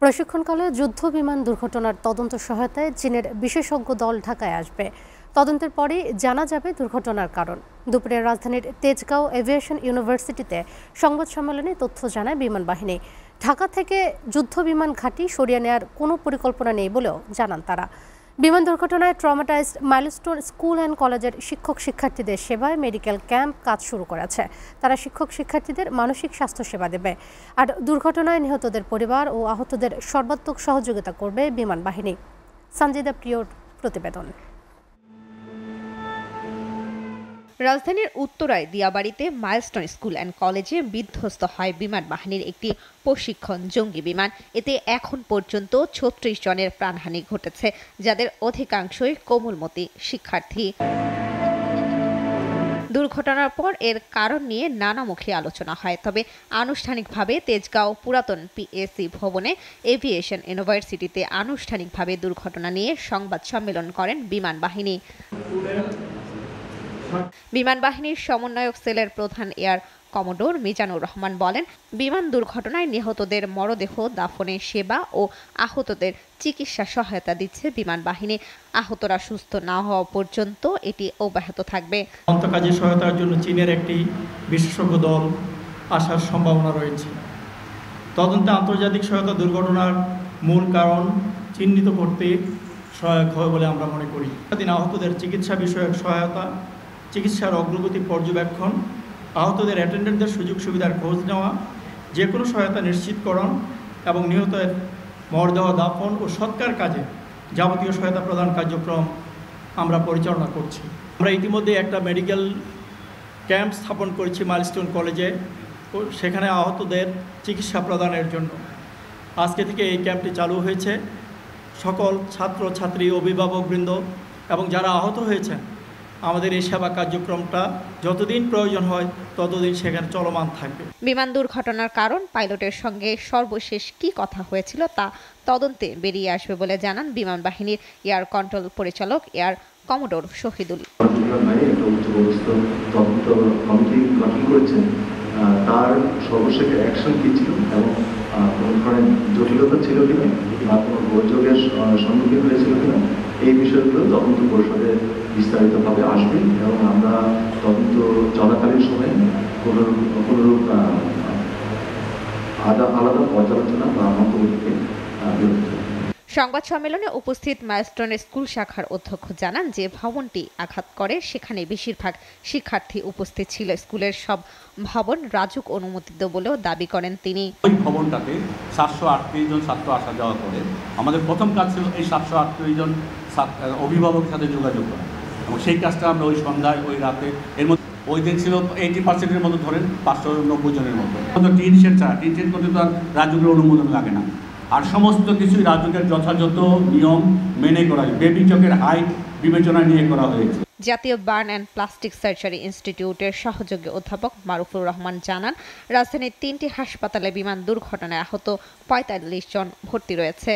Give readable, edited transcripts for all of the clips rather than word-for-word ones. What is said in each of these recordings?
প্রশিক্ষণকালে যুদ্ধ বিমান দুর্ঘটনার তদন্ত সহায়তায় চীনের বিশেষজ্ঞ দল ঢাকায় আসবে। তদন্তের পরেই জানা যাবে দুর্ঘটনার কারণ। দুপুরে রাজধানীর তেজগাঁও এভিয়েশন ইউনিভার্সিটিতে সংবাদ সম্মেলনে তথ্য জানায় বিমান বাহিনী। ঢাকা থেকে যুদ্ধ বিমান ঘাঁটি সরিয়ে নেওয়ার কোনো পরিকল্পনা নেই বলেও জানান তারা। বিমান দুর্ঘটনায় ট্রমাটাইজড মাইলস্টোন স্কুল অ্যান্ড কলেজের শিক্ষক শিক্ষার্থীদের সেবায় মেডিকেল ক্যাম্প কাজ শুরু করেছে। তারা শিক্ষক শিক্ষার্থীদের মানসিক স্বাস্থ্য সেবা দেবে। আর দুর্ঘটনায় নিহতদের পরিবার ও আহতদের সর্বাত্মক সহযোগিতা করবে বিমান বাহিনী। সঞ্জিদা প্রিয়র প্রতিবেদন। রাজধানীর উত্তরায় দিয়াবাড়িতে মাইলস্টোন স্কুল অ্যান্ড কলেজে বিধ্বস্ত হয় বিমান বাহিনীর একটি প্রশিক্ষণ জঙ্গি বিমান। এতে এখন পর্যন্ত ৩৬ জনের প্রাণহানি ঘটেছে, যাদের অধিকাংশই কোমলমতি শিক্ষার্থী। দুর্ঘটনার পর এর কারণ নিয়ে নানামুখী আলোচনা হয়, তবে আনুষ্ঠানিকভাবে তেজগাঁও পুরাতন পিএসি ভবনে এভিয়েশন ইউনিভার্সিটিতে আনুষ্ঠানিকভাবে দুর্ঘটনা নিয়ে সংবাদ সম্মেলন করেন বিমান বাহিনী। বিমান বাহিনীর সমন্বয়ক সেলের প্রধান এয়ার কমোডোর মিজানুর রহমান বলেন, বিমান দুর্ঘটনায় নিহতদের মরদেহ দাফনে সেবা ও আহতদের চিকিৎসা সহায়তা দিচ্ছে বিমান বাহিনী। আহতরা সুস্থ না হওয়া পর্যন্ত এটি অব্যাহত থাকবে। কাজে সহায়তার জন্য চীনের একটি বিশেষজ্ঞ দল আসার সম্ভাবনা রয়েছে। তদন্তে আন্তর্জাতিক সহায়তা দুর্ঘটনার মূল কারণ চিহ্নিত করতে সহায়ক হয় বলে আমরা মনে করি। আহতদের চিকিৎসা বিষয়ক সহায়তা, চিকিৎসার অগ্রগতি পর্যবেক্ষণ, আহতদের অ্যাটেন্ডেন্টদের সুযোগ সুবিধার খোঁজ নেওয়া, যে কোনো সহায়তা নিশ্চিতকরণ এবং নিহতের মরদেহ দাফন ও সৎকার কাজে যাবতীয় সহায়তা প্রদান কার্যক্রম আমরা পরিচালনা করছি। আমরা ইতিমধ্যে একটা মেডিকেল ক্যাম্প স্থাপন করেছি মাইলস্টোন কলেজে, সেখানে আহতদের চিকিৎসা প্রদানের জন্য। আজকে থেকে এই ক্যাম্পটি চালু হয়েছে। সকল ছাত্র ছাত্রী, অভিভাবকবৃন্দ এবং যারা আহত হয়েছেন, আমাদের এই সেবা কার্যক্রমটা যতদিন প্রয়োজন হয় ততদিন সেখানে চলমান থাকবে। বিমান দুর্ঘটনার কারণ, পাইলটের সঙ্গে সর্বশেষ কি কথা হয়েছিল তা তদন্তে বেরিয়ে আসবে বলে জানান বিমান বাহিনীর এয়ার কন্ট্রোল পরিচালক এয়ার কমোডোর শহীদুল। তার সর্বশেষ অ্যাকশন কি ছিল এবং কোনো ধরনের জটিলতা ছিল কিনা বা কোনো গোলযোগের সম্মুখীন হয়েছিল কিনা, এই বিষয়গুলো তদন্ত পরিষদে বিস্তারিতভাবে আসবে এবং আমরা তদন্ত চলাকালীন সময়ে কোনোরূপ আলাদা পর্যালোচনা বা মন্তব্য থেকে বিরত। সংবাদ সম্মেলনে উপস্থিত মাইলস্টোনের স্কুল শাখার অধ্যক্ষ জানান যে ভবনটি আঘাত করে সেখানে বেশিরভাগ শিক্ষার্থী উপস্থিত ছিল। স্কুলের সব ভবন রাজুক অনুমোদিত বলেও দাবি করেন তিনি। ওই ভবনটাতে 738 জন ছাত্র আসা যাওয়া করে। আমাদের প্রথম কাজ ছিল এই 738 জন অভিভাবকের সাথে যোগাযোগ করা, এবং সেই কাজটা আমরা ওই সন্ধ্যায় ওই রাতে এর মধ্যে ওই দিন ছিল 80%-এর মতো, ধরেন 590 জনের মতো। টিন শেড করতে তো আর রাজুকের অনুমোদন লাগে না, আর সমস্ত কিছুই রাজুকের যথাযথ নিয়ম মেনে করা হয়। বেবি চকের হাইট বিবেচনা নিয়ে করা হয়েছে। জাতীয় বার্ন অ্যান্ড প্লাস্টিক সার্জারি ইনস্টিটিউটের সহযোগী অধ্যাপক মারুফুর রহমান জানান, রাজধানীর 3টি হাসপাতালে বিমান দুর্ঘটনায় আহত 45 জন ভর্তি রয়েছে।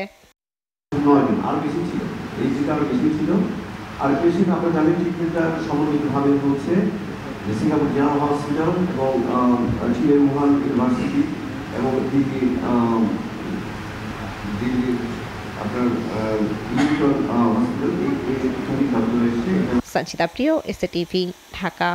আর বেশি ছিল, এই যেটা আরো বেশি ছিল, আর বেশি আপনারা জানেন ট্রিটমেন্টটা সমন্বিতভাবে হচ্ছে সিঙ্গাপুর জেনারেল হসপিটাল এবং চীনের উহান ইউনিভার্সিটি এবং দিল্লি আপনার হসপিটাল, এই দুটি কাজ রয়েছে। সঞ্চিতা প্রিয়, এসএটিভি, ঢাকা।